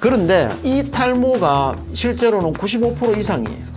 그런데 이 탈모가 실제로는 95% 이상이에요.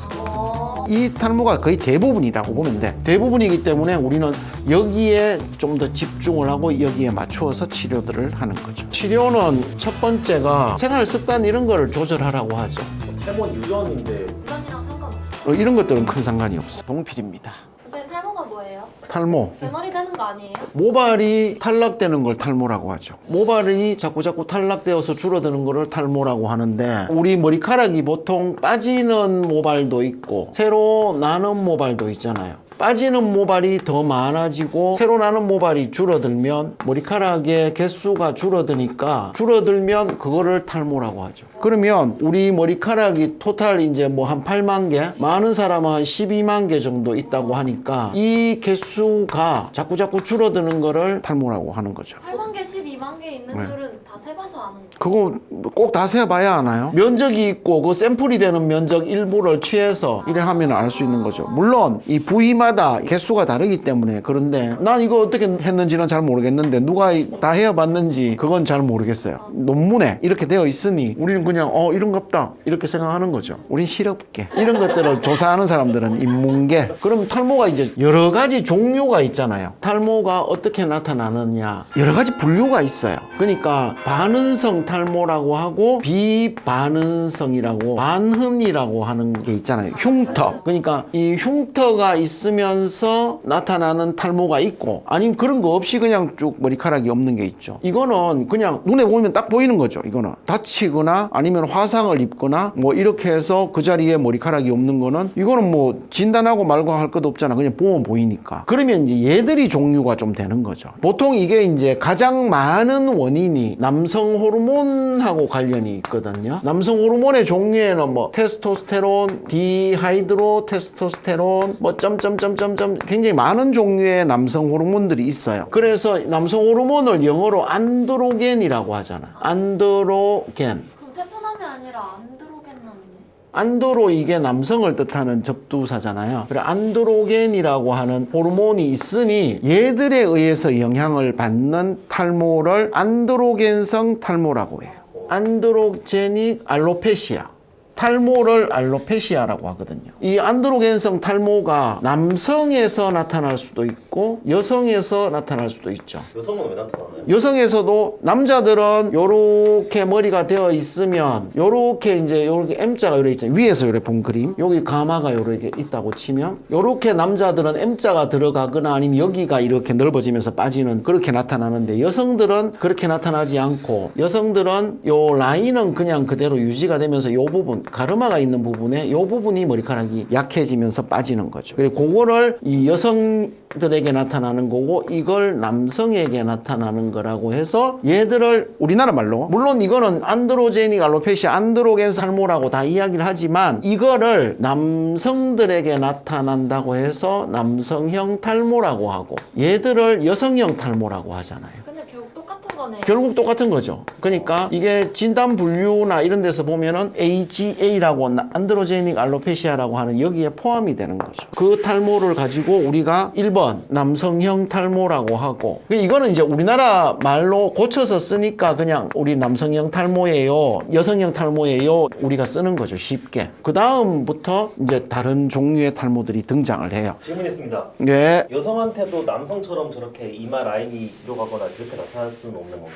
이 탈모가 거의 대부분이라고 보면 돼. 대부분이기 때문에 우리는 여기에 좀 더 집중을 하고 여기에 맞추어서 치료들을 하는 거죠. 치료는 첫 번째가 생활 습관 이런 거를 조절하라고 하죠. 탈모는 유전인데 유전이랑 상관없어요. 이런 것들은 큰 상관이 없어. 동필입니다. 선생님 탈모가 뭐예요? 탈모. 대머리 되는 거 아니에요? 모발이 탈락되는 걸 탈모라고 하죠. 모발이 자꾸 탈락되어서 줄어드는 거를 탈모라고 하는데, 우리 머리카락이 보통 빠지는 모발도 있고 새로 나는 모발도 있잖아요. 빠지는 모발이 더 많아지고 새로 나는 모발이 줄어들면 머리카락의 개수가 줄어들면 그거를 탈모라고 하죠. 그러면 우리 머리카락이 토탈 이제 뭐 한 8만 개, 많은 사람은 한 12만 개 정도 있다고 하니까 이 개수가 자꾸 줄어드는 거를 탈모라고 하는 거죠. 8만 개, 12만 개 있는 네. 줄은 다 세봐서 아는 거. 그거 꼭 다 세봐야 하나요? 면적이 있고 그 샘플이 되는 면적 일부를 취해서 이래 하면 알 수 있는 거죠. 물론 이 부위마다 개수가 다르기 때문에. 그런데 난 이거 어떻게 했는지는 잘 모르겠는데 누가 다 해봤는지 그건 잘 모르겠어요. 논문에 이렇게 되어 있으니 우리는 그냥 이런갑다 이렇게 생각하는 거죠. 우린 실업계 이런 것들을 조사하는 사람들은 인문계. 그럼 탈모가 이제 여러 가지 종류가 있잖아요. 탈모가 어떻게 나타나느냐, 여러 가지 분류가 있어요. 그러니까 반은성 탈모라고 하고 비반은성이라고, 반흔이라고 하는 게 있잖아요. 흉터. 그러니까 이 흉터가 있으면서 나타나는 탈모가 있고, 아니면 그런 거 없이 그냥 쭉 머리카락이 없는 게 있죠. 이거는 그냥 눈에 보이면 딱 보이는 거죠. 이거는 다치거나 아니면 화상을 입거나 뭐 이렇게 해서 그 자리에 머리카락이 없는 거는, 이거는 뭐 진단하고 말고 할 것도 없잖아. 그냥 보면 보이니까. 그러면 이제 얘들이 종류가 좀 되는 거죠. 보통 이게 이제 가장 많은 원인이 남성 호르몬하고 관련이 있거든요. 남성 호르몬의 종류에는 뭐 테스토스테론, 디하이드로 테스토스테론, 뭐 점점점점점 굉장히 많은 종류의 남성 호르몬들이 있어요. 그래서 남성 호르몬을 영어로 안드로겐이라고 하잖아. 안드로겐. 그럼 테토남이 아니라 안드로겐남이네. 안드로, 이게 남성을 뜻하는 접두사잖아요. 그래, 안드로겐이라고 하는 호르몬이 있으니 얘들에 의해서 영향을 받는 탈모를 안드로겐성 탈모라고 해요. 안드로제닉 알로페시아. 탈모를 알로페시아라고 하거든요. 이 안드로겐성 탈모가 남성에서 나타날 수도 있고 여성에서 나타날 수도 있죠. 여성은 왜 나타나나요? 여성에서도, 남자들은 요렇게 머리가 되어 있으면 요렇게 이제 요렇게 M자가 요렇게 있잖아요. 위에서 요렇게 본 그림, 여기 가마가 요렇게 있다고 치면 요렇게 남자들은 M자가 들어가거나 아니면 여기가 이렇게 넓어지면서 빠지는, 그렇게 나타나는데, 여성들은 그렇게 나타나지 않고, 여성들은 요 라인은 그냥 그대로 유지가 되면서 요 부분, 가르마가 있는 부분에 요 부분이 머리카락이 약해지면서 빠지는 거죠. 그리고 그거를 이 여성들에게 나타나는 거고, 이걸 남성에게 나타나는 거라고 해서 얘들을 우리나라 말로, 물론 이거는 안드로제닉 알로페시아, 안드로겐 탈모라고 다 이야기를 하지만, 이거를 남성들에게 나타난다고 해서 남성형 탈모라고 하고, 얘들을 여성형 탈모라고 하잖아요. 근데 결국 똑같은 거네. 결국 똑같은 거죠. 그러니까 이게 진단 분류나 이런 데서 보면은 AGA라고, 안드로제닉 알로페시아라고 하는 여기에 포함이 되는 거죠. 그 탈모를 가지고 우리가 1번 남성형 탈모라고 하고, 이거는 이제 우리나라 말로 고쳐서 쓰니까 그냥 우리 남성형 탈모예요, 여성형 탈모예요, 우리가 쓰는 거죠, 쉽게. 그 다음부터 이제 다른 종류의 탈모들이 등장을 해요. 질문 있습니다. 네. 여성한테도 남성처럼 저렇게 이마 라인이 들어가거나 그렇게 나타날 수는 없는 건가요?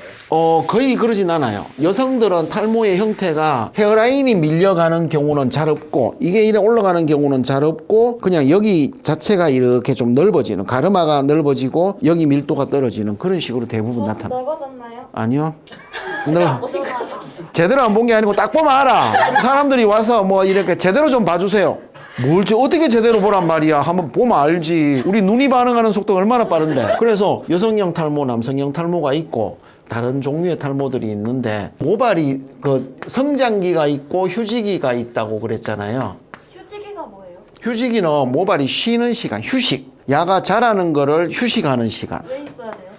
거의 그러진 않아요. 여성들은 탈모의 형태가 헤어라인이 밀려가는 경우는 잘 없고, 이게 이래 올라가는 경우는 잘 없고, 그냥 여기 자체가 이렇게 좀 넓어지는, 가르마가 넓어지고 여기 밀도가 떨어지는 그런 식으로 대부분 나타나요. 넓어졌나요? 아니요. 오신 거 같아. 제대로 안 본 게 아니고 딱 보면 알아. 사람들이 와서 뭐 이렇게 제대로 좀 봐주세요. 뭘 어떻게 제대로 보란 말이야. 한번 보면 알지. 우리 눈이 반응하는 속도가 얼마나 빠른데. 그래서 여성형 탈모, 남성형 탈모가 있고 다른 종류의 탈모들이 있는데, 모발이 그 성장기가 있고 휴지기가 있다고 그랬잖아요. 휴지기가 뭐예요? 휴지기는 모발이 쉬는 시간, 휴식. 야가 자라는 거를 휴식하는 시간. 왜 있어야 돼요?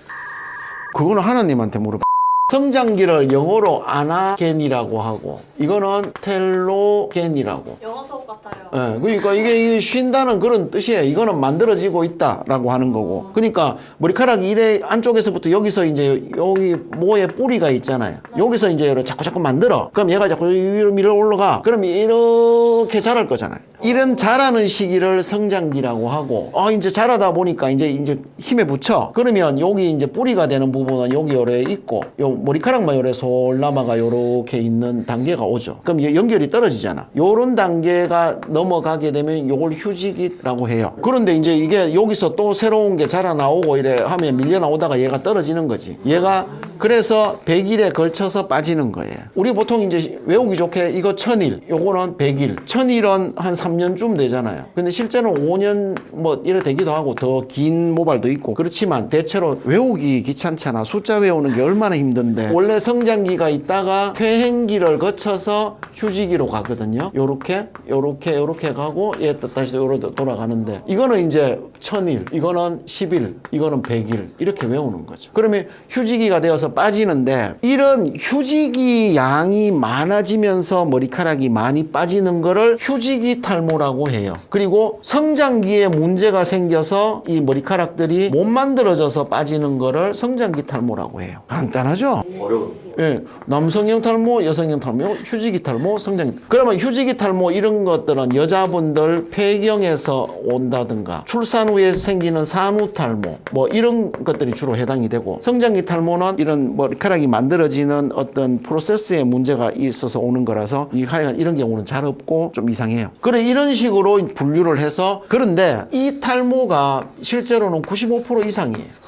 그거는 하나님한테 물어봐. 성장기를 영어로 아나겐이라고 하고, 이거는 텔로겐이라고. 영어 버섯 같아요. 예, 그러니까 이게 쉰다는 그런 뜻이에요. 이거는 만들어지고 있다라고 하는 거고. 그러니까 머리카락이 이래 안쪽에서부터 여기서 이제 여기 모에 뿌리가 있잖아요. 여기서 이제 자꾸 만들어. 그럼 얘가 자꾸 위로 밀어 올라가. 그럼 이렇게 자랄 거잖아요. 이런 자라는 시기를 성장기라고 하고, 이제 자라다 보니까 이제 힘에 붙여. 그러면 여기 이제 뿌리가 되는 부분은 여기 요래 있고, 요 머리카락만 요래 솔 남아가 요렇게 있는 단계가 오죠. 그럼 연결이 떨어지잖아. 요런 단계가 넘어가게 되면 요걸 휴지기라고 해요. 그런데 이제 이게 여기서 또 새로운 게 자라나오고 이래 하면 밀려 나오다가 얘가 떨어지는 거지. 얘가 그래서 100일에 걸쳐서 빠지는 거예요. 우리 보통 이제 외우기 좋게 이거 1000일, 요거는 100일. 1000일은 한 3년쯤 되잖아요. 근데 실제는 5년 뭐 이래 되기도 하고 더 긴 모발도 있고 그렇지만 대체로 외우기 귀찮잖아. 숫자 외우는 게 얼마나 힘든데. 원래 성장기가 있다가 퇴행기를 거쳐서 휴지기로 가거든요. 요렇게 가고 얘 다시 요로 돌아가는데 이거는 이제 1000일, 이거는 10일, 이거는 100일 이렇게 외우는 거죠. 그러면 휴지기가 되어서 빠지는데 이런 휴지기 양이 많아지면서 머리카락이 많이 빠지는 거를 휴지기 탈모라고 해요. 그리고 성장기에 문제가 생겨서 이 머리카락들이 못 만들어져서 빠지는 거를 성장기 탈모라고 해요. 간단하죠? 어려운. 예, 남성형 탈모, 여성형 탈모, 휴지기 탈모, 성장기. 그러면 휴지기 탈모 이런 것들은 여자분들 폐경에서 온다든가 출산 후에 생기는 산후 탈모 뭐 이런 것들이 주로 해당이 되고, 성장기 탈모는 이런 머리카락이 만들어지는 어떤 프로세스에 문제가 있어서 오는 거라서 하여간 이런 경우는 잘 없고 좀 이상해요. 그래 이런 식으로 분류를 해서, 그런데 이 탈모가 실제로는 95% 이상이에요.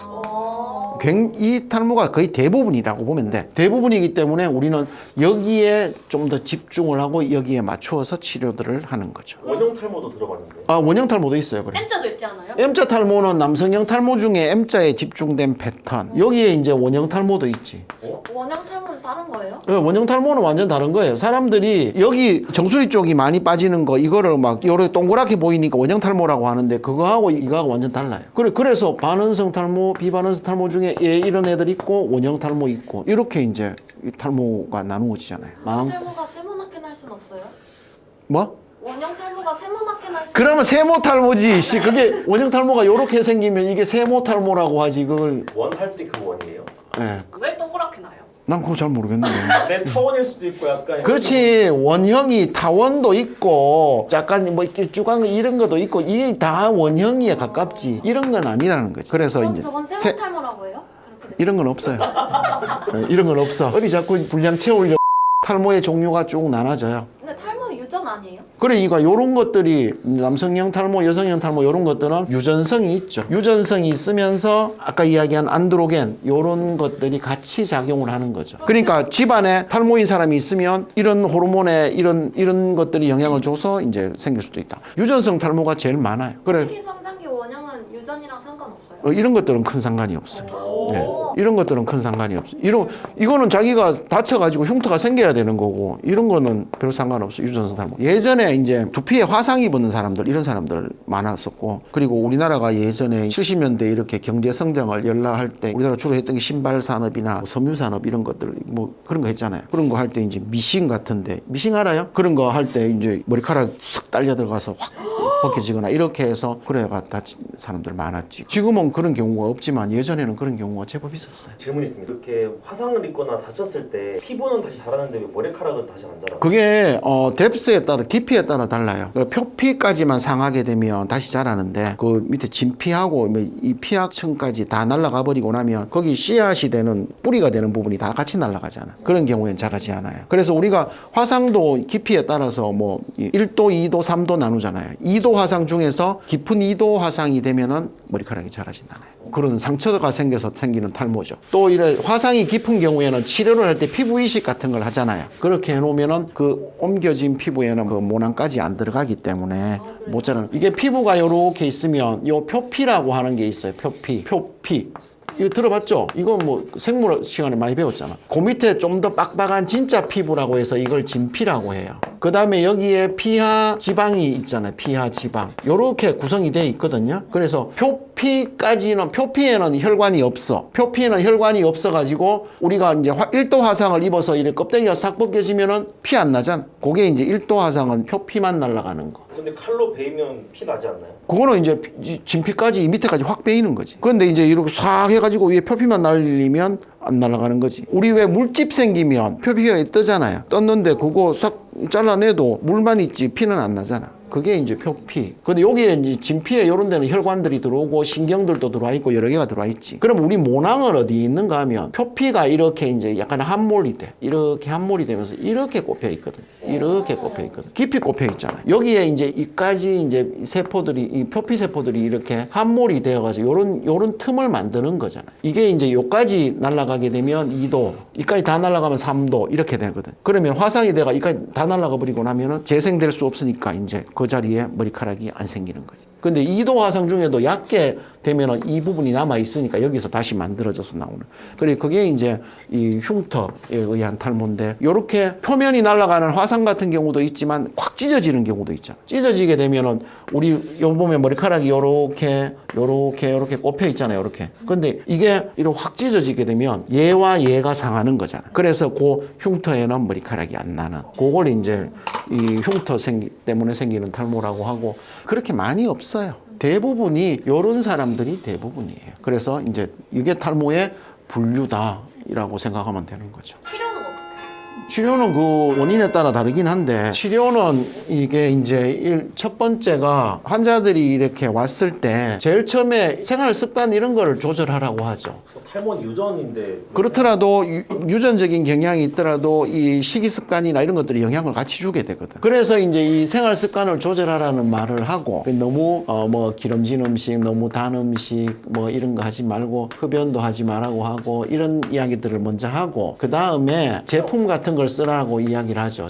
이 탈모가 거의 대부분이라고 보면 돼. 대부분이기 때문에 우리는 여기에 좀 더 집중을 하고 여기에 맞추어서 치료들을 하는 거죠. 원형 탈모도 들어봤는데. 원형 탈모도 있어요. 그래. M자도 있지 않아요? M자 탈모는 남성형 탈모 중에 M자에 집중된 패턴. 여기에 이제 원형 탈모도 있지. 원형 탈모는 다른 거예요? 원형 탈모는 완전 다른 거예요. 사람들이 여기 정수리 쪽이 많이 빠지는 거, 이거를 막 요렇게 동그랗게 보이니까 원형 탈모라고 하는데 그거하고 이거하고 완전 달라요. 그래서 반원성 탈모, 비반원성 탈모 중에 이런 애들 있고 원형 탈모 있고 이렇게 이제 탈모가 나누어지잖아요. 원형 탈모가 세모나게 날 순 없어요? 뭐? 원형 탈모가 세모나게 날 순 그러면 세모 탈모지. 그게 원형 탈모가 요렇게 생기면 이게 세모 탈모라고 하지. 그걸. 원 할 때 그 원이에요? 예. 왜 동그랗게 나요? 난 그거 잘 모르겠는데. 내 타원일 수도 있고 약간. 그렇지. 원형이 타원도 있고 약간 뭐 이렇게 쭈강 이런 것도 있고 이게 다 원형이에 가깝지. 이런 건 아니라는 거지. 그래서 그럼 이제 저건 세모 탈모라고 해요? 저렇게 이런 건 없어요. 이런 건 없어. 어디 자꾸 분량 채우려. 탈모의 종류가 쭉 나눠져요. 근데 탈모는 유전 아니에요? 그래, 이거 요런 것들이 남성형 탈모, 여성형 탈모 요런 것들은 유전성이 있죠. 유전성이 있으면서 아까 이야기한 안드로겐 요런 것들이 같이 작용을 하는 거죠. 그러니까 집안에 탈모인 사람이 있으면 이런 호르몬에 이런 것들이 영향을 줘서 이제 생길 수도 있다. 유전성 탈모가 제일 많아요. 그래. 특히 성장기 원형은 유전이랑 상관없어요? 이런 것들은 큰 상관이 없어요. 네. 이런 것들은 큰 상관이 없어요. 이거는 자기가 다쳐가지고 흉터가 생겨야 되는 거고, 이런 거는 별 상관없어요. 유전성 탈모. 예전에 이제 두피에 화상 입은 사람들, 이런 사람들 많았었고, 그리고 우리나라가 예전에 70년대 이렇게 경제 성장을 열라할 때 우리나라 주로 했던 게 신발 산업이나 섬유 산업 이런 것들 뭐 그런 거 했잖아요. 그런 거 할 때 이제 미싱 같은데, 미싱 알아요? 그런 거 할 때 이제 머리카락 싹 딸려 들어가서 확 벗겨지거나 이렇게 해서 그래가 다친 사람들 많았지. 지금은 그런 경우가 없지만 예전에는 그런 경우가 제법 있었어요. 질문이 있습니다. 이렇게 화상을 입거나 다쳤을 때 피부는 다시 자라는데 왜 머리카락은 다시 안 자라요? 그게 뎁스에 따라, 깊이에 따라 달라요. 표피까지만 상하게 되면 다시 자라는데 그 밑에 진피하고 이 피하층까지 다 날아가 버리고 나면 거기 씨앗이 되는, 뿌리가 되는 부분이 다 같이 날아가잖아. 그런 경우엔 자라지 않아요. 그래서 우리가 화상도 깊이에 따라서 뭐 1도, 2도, 3도 나누잖아요. 2도 화상 중에서 깊은 2도 화상이 되면은 머리카락이 자라진다네요. 그런 상처가 생겨서 생기는 탈모죠. 또 이래 화상이 깊은 경우에는 치료를 할 때 피부 이식 같은 걸 하잖아요. 그렇게 해놓으면은 그 옮겨진 피부에는 그 모낭까지 안 들어가기 때문에 못 자라는. 이게 피부가 요렇게 있으면 요 표피라고 하는 게 있어요. 표피. 이거 들어봤죠? 이거 뭐 생물 시간에 많이 배웠잖아. 그 밑에 좀 더 빡빡한 진짜 피부라고 해서 이걸 진피라고 해요. 그 다음에 여기에 피하 지방이 있잖아요. 피하 지방. 요렇게 구성이 되어 있거든요. 그래서 표피까지는, 표피에는 혈관이 없어. 표피에는 혈관이 없어가지고 우리가 이제 1도 화상을 입어서 이렇게 껍데기가 싹 벗겨지면은 피 안 나잖아. 그게 이제 1도 화상은 표피만 날아가는 거. 근데 칼로 베이면 피 나지 않나요? 그거는 이제 진피까지, 이 밑에까지 확 베이는 거지. 그런데 이제 이렇게 싹 해가지고 위에 표피만 날리면 안 날아가는 거지. 우리 왜 물집 생기면 표피가 뜨잖아요. 떴는데 그거 싹 잘라내도 물만 있지 피는 안 나잖아. 그게 이제 표피. 근데 여기에 이제 진피에 이런 데는 혈관들이 들어오고 신경들도 들어와 있고 여러 개가 들어와 있지. 그럼 우리 모낭은 어디 있는가 하면 표피가 이렇게 이제 약간 함몰이 돼. 이렇게 함몰이 되면서 이렇게 꼽혀 있거든. 이렇게 꼽혀 있거든. 깊이 꼽혀 있잖아. 여기에 이제 이까지 이제 세포들이, 이 표피 세포들이 이렇게 함몰이 되어가지고 요런 틈을 만드는 거잖아. 이게 이제 요까지 날아가게 되면 2도, 이까지 다 날아가면 3도 이렇게 되거든. 그러면 화상이 돼가 이까지 다 날아가 버리고 나면은 재생될 수 없으니까 이제 그 자리에 머리카락이 안 생기는 거지. 근데 2도 화상 중에도 얕게 되면은 이 부분이 남아 있으니까 여기서 다시 만들어져서 나오는. 그리고 그게 이제 이 흉터에 의한 탈모인데, 요렇게 표면이 날아가는 화상 같은 경우도 있지만 확 찢어지는 경우도 있잖아. 찢어지게 되면은 우리 요 보면 머리카락이 요렇게 꼽혀 있잖아요. 요렇게. 근데 이게 이렇게 확 찢어지게 되면 얘와 얘가 상하는 거잖아. 그래서 그 흉터에는 머리카락이 안 나는. 그걸 이제 이 흉터 때문에 생기는 탈모라고 하고, 그렇게 많이 없어요. 대부분이 요런 사람들이 대부분이에요. 그래서 이제 이게 탈모의 분류다라고 생각하면 되는 거죠. 치료는 어떻게 해요? 치료는 그 원인에 따라 다르긴 한데, 치료는 이게 이제 첫 번째가 환자들이 이렇게 왔을 때 제일 처음에 생활 습관 이런 거를 조절하라고 하죠. 탈모는 유전인데 그렇더라도 유전적인 경향이 있더라도 이 식이 습관이나 이런 것들이 영향을 같이 주게 되거든. 그래서 이제 이 생활 습관을 조절하라는 말을 하고, 너무 뭐 기름진 음식, 너무 단 음식 뭐 이런 거 하지 말고 흡연도 하지 말라고 하고, 이런 이야기들을 먼저 하고, 그 다음에 제품 같은 걸 쓰라고 이야기를 하죠.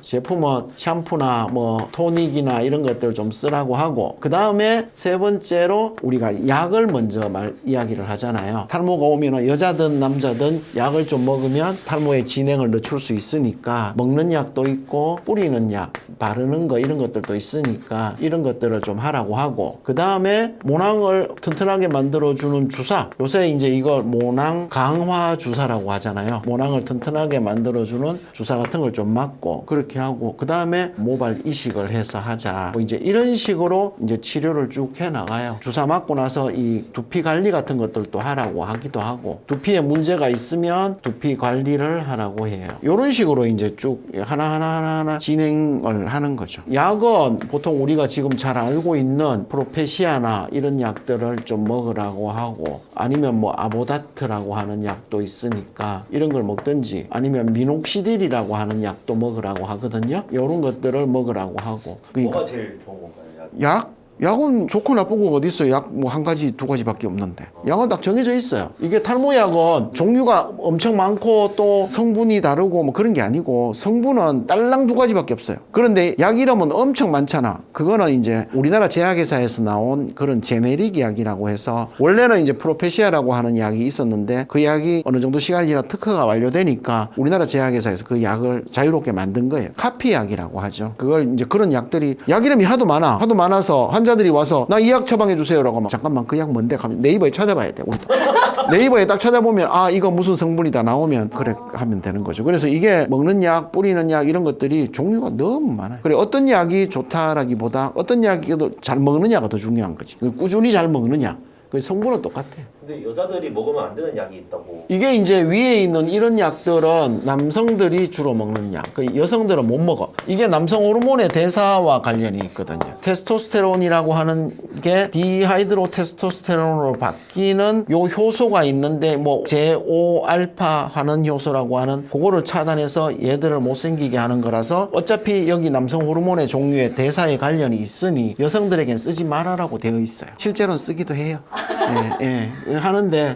제품은 샴푸나 뭐 토닉이나 이런 것들 좀 쓰라고 하고, 그 다음에 세 번째로 우리가 약을 먼저 이야기를 하잖아요. 탈모가 오면 여자든 남자든 약을 좀 먹으면 탈모의 진행을 늦출 수 있으니까, 먹는 약도 있고 뿌리는 약, 바르는 거 이런 것들도 있으니까 이런 것들을 좀 하라고 하고, 그 다음에 모낭을 튼튼하게 만들어주는 주사, 요새 이제 이걸 모낭 강화 주사라고 하잖아요. 모낭을 튼튼하게 만들어주는 주사 같은 걸 좀 맞고 그렇게 하고, 그 다음에 모발 이식을 해서 하자. 뭐 이제 이런 식으로 이제 치료를 쭉 해 나가요. 주사 맞고 나서 이 두피 관리 같은 것들도 하라고 하기도 하고, 두피에 문제가 있으면 두피 관리를 하라고 해요. 이런 식으로 이제 쭉 하나하나 진행을 하는 거죠. 약은 보통 우리가 지금 잘 알고 있는 프로페시아나 이런 약들을 좀 먹으라고 하고, 아니면 뭐 아보다트라고 하는 약도 있으니까 이런 걸 먹든지, 아니면 미녹시딜이라고 하는 약도 먹으라고 하거든요. 이런 것들을 먹으라고 하고. 뭐가 제일 좋은 건가요? 약은 좋고 나쁘고 어디 있어요? 약 뭐 한 가지 두 가지밖에 없는데. 약은 딱 정해져 있어요. 이게 탈모약은 종류가 엄청 많고 또 성분이 다르고 뭐 그런 게 아니고, 성분은 딸랑 두 가지밖에 없어요. 그런데 약 이름은 엄청 많잖아. 그거는 이제 우리나라 제약회사에서 나온 그런 제네릭 약이라고 해서, 원래는 이제 프로페시아라고 하는 약이 있었는데 그 약이 어느 정도 시간이 지나 특허가 완료되니까 우리나라 제약회사에서 그 약을 자유롭게 만든 거예요. 카피약이라고 하죠. 그걸 이제 그런 약들이, 약 이름이 하도 많아서 환자들이 와서 나 이 약 처방해 주세요라고 하면, 잠깐만 그 약 뭔데? 하면 네이버에 찾아봐야 돼. 네이버에 딱 찾아보면 아 이거 무슨 성분이다 나오면 그래 하면 되는 거죠. 그래서 이게 먹는 약, 뿌리는 약 이런 것들이 종류가 너무 많아요. 그래 어떤 약이 좋다라기보다 어떤 약이 잘 먹느냐가 더 중요한 거지. 꾸준히 잘 먹느냐. 그 성분은 똑같아요. 근데 여자들이 먹으면 안 되는 약이 있다고. 이게 이제 위에 있는 이런 약들은 남성들이 주로 먹는 약, 그 여성들은 못 먹어. 이게 남성 호르몬의 대사와 관련이 있거든요. 테스토스테론이라고 하는 게 디하이드로 테스토스테론으로 바뀌는 요 효소가 있는데, 뭐 제오알파 하는 효소라고 하는 그거를 차단해서 얘들을 못 생기게 하는 거라서, 어차피 여기 남성 호르몬의 종류의 대사에 관련이 있으니 여성들에겐 쓰지 말아라고 되어 있어요. 실제로는 쓰기도 해요. 하는데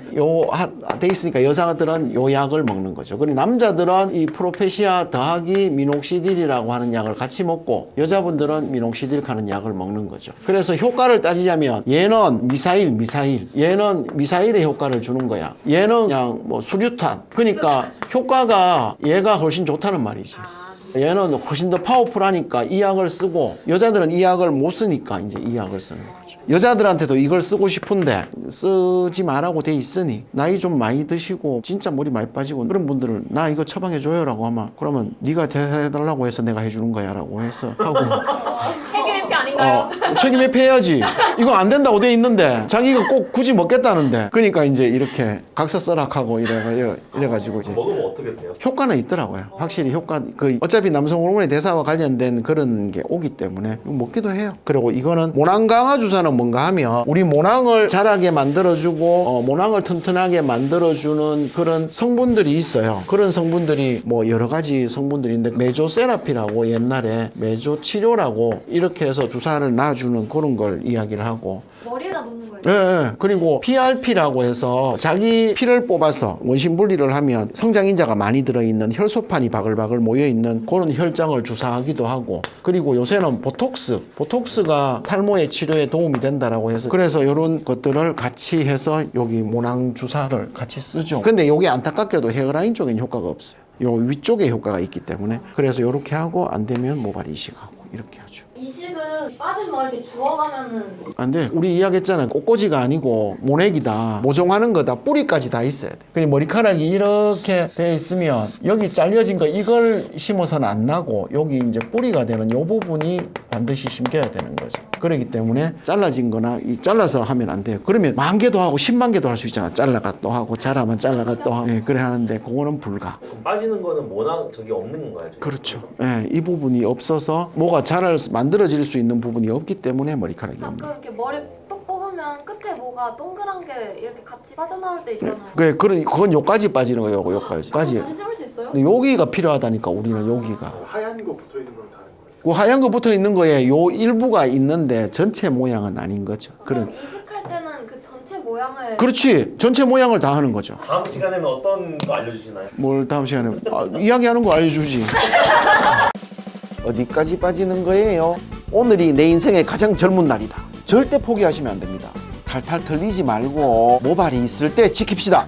돼 있으니까 여자들은 요 약을 먹는 거죠. 그리고 남자들은 이 프로페시아 더하기 미녹시딜이라고 하는 약을 같이 먹고, 여자분들은 미녹시딜 하는 약을 먹는 거죠. 그래서 효과를 따지자면 얘는 미사일, 얘는 미사일의 효과를 주는 거야. 얘는 그냥 뭐 수류탄. 그러니까 효과가 얘가 훨씬 좋다는 말이지. 얘는 훨씬 더 파워풀하니까 이 약을 쓰고 여자들은 이 약을 못 쓰니까 이제 이 약을 쓰는 거죠. 여자들한테도 이걸 쓰고 싶은데 쓰지 말라고 돼 있으니 나이 좀 많이 드시고 진짜 머리 많이 빠지고 그런 분들은 나 이거 처방해 줘요라고 하면 그러면 네가 해달라고 해서 내가 해주는 거야라고 해서 하고 책임 회피 아닌가요? 책임 회피해야지. 이거 안 된다고 돼 있는데 자기가 꼭 굳이 먹겠다는데 그러니까 이제 이렇게 각서써락하고 이래가지고 이제 먹으면 어떻게 돼요? 효과는 있더라고요. 확실히 효과 그 어차피 남성 호르몬의 대사와 관련된 그런 게 오기 때문에 먹기도 해요. 그리고 이거는 모낭 강화 주사는 뭔가 하면 우리 모낭을 자라게 만들어주고 모낭을 튼튼하게 만들어주는 그런 성분들이 있어요. 그런 성분들이 뭐 여러 가지 성분들이 있는데 메조세라피라고 옛날에 메조 치료라고 이렇게 해서 주사를 놔주는 그런 걸 이야기를 하고 머리에다 놓는 거예요? 예. 그리고 PRP라고 해서 자기 피를 뽑아서 원심 분리를 하면 성장인자가 많이 들어있는 혈소판이 바글바글 모여있는 그런 혈장을 주사하기도 하고 그리고 요새는 보톡스가 탈모의 치료에 도움이 된다라고 해서 그래서 이런 것들을 같이 해서 여기 모낭 주사를 같이 쓰죠. 근데 여기 안타깝게도 헤어라인 쪽엔 효과가 없어요. 요 위쪽에 효과가 있기 때문에 그래서 이렇게 하고 안 되면 모발 이식하고 이렇게 하죠. 이식은 빠진 머리 이렇게 주워가면은 안 돼. 우리 이야기했잖아요. 꽃꽂이가 아니고 모내기다. 모종하는 거다. 뿌리까지 다 있어야 돼. 그냥 머리카락이 이렇게 돼 있으면 여기 잘려진 거 이걸 심어서는 안 나고 여기 이제 뿌리가 되는 요 부분이 반드시 심겨야 되는 거죠. 그렇기 때문에 잘라진 거나 잘라서 하면 안 돼요. 그러면 10,000개도 하고 100,000개도 할 수 있잖아. 잘라가 또 하고 자라면 잘라가 또 하고 그래 하는데 그거는 불가. 그럼 빠지는 거는 모낭 저기 없는 건가요? 저기? 그렇죠. 예, 이 부분이 없어서 뭐가 만들어질 수 있는 부분이 없기 때문에 머리카락이 없는 가끔 이렇게 머리 똑 뽑으면 끝에 뭐가 동그란 게 이렇게 같이 빠져나올 때 있잖아요. 그건 요까지 빠지는 거예요. 요까지. 다시 심을 수 있어요? 근데 여기가 필요하다니까 우리는 여기가. 하얀 거 붙어 있는 건 다른 거예요. 그 하얀 거 붙어 있는 거에 요 일부가 있는데 전체 모양은 아닌 거죠. 그럼 그런. 이식할 때는 그 전체 모양을 그렇지. 전체 모양을 다 하는 거죠. 다음 시간에는 어떤 거 알려주시나요? 뭘 다음 시간에 이야기하는 거 알려주지. 어디까지 빠지는 거예요? 오늘이 내 인생의 가장 젊은 날이다. 절대 포기하시면 안 됩니다. 탈탈 털리지 말고 모발이 있을 때 지킵시다.